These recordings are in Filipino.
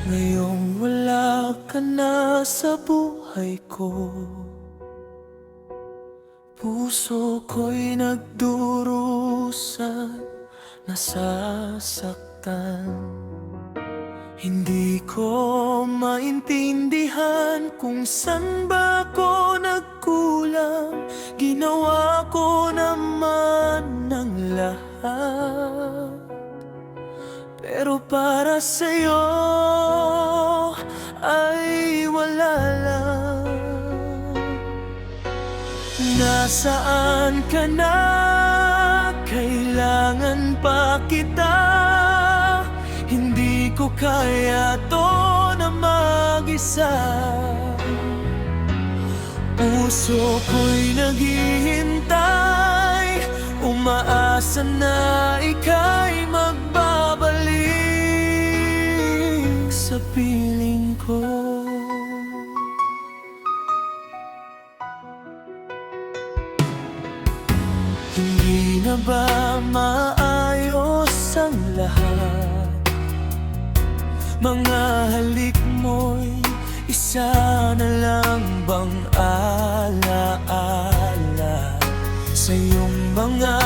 Ngayong wala ka na sa buhay ko, puso ko'y nagdurusa, nasasaktan. Hindi ko maintindihan kung saan ba ako nagkulang. Ginawa ko naman ng lahat, pero para sa'yo ay wala lang. Nasaan ka na? Kailangan pa kita. Hindi ko kaya to na mag-isa. Puso ko'y naghihintay, umaasa na ika'y magbabalik sa piling ko. Hindi na ba maayos ang lahat? Mga halik mo'y isa na lang bang alaala? Sa iyong mga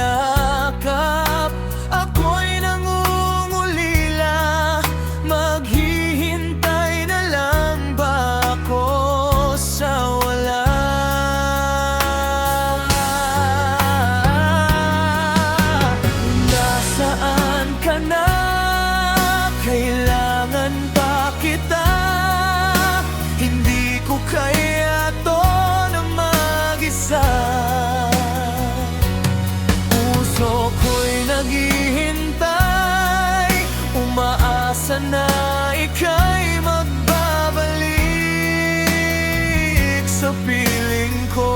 yakap, ako'y nangungulila. Maghihintay na lang ba ako sa wala? Nasaan ka na? Kailangan ba kita? Hindi ko kaya to na mag-isa. Puso ko'y naghihintay, umaasa na ika'y magbabalik sa piling ko.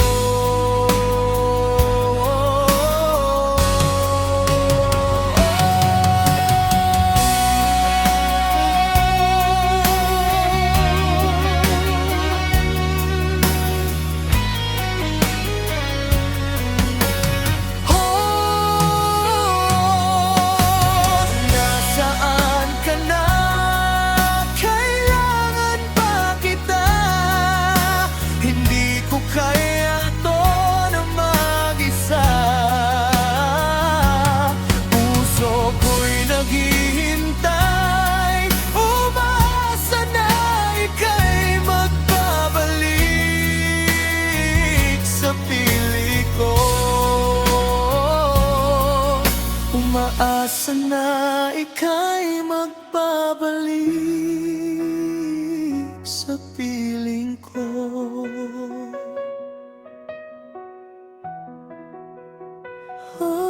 Umaasa na ika'y magbabalik sa piling ko. Oh.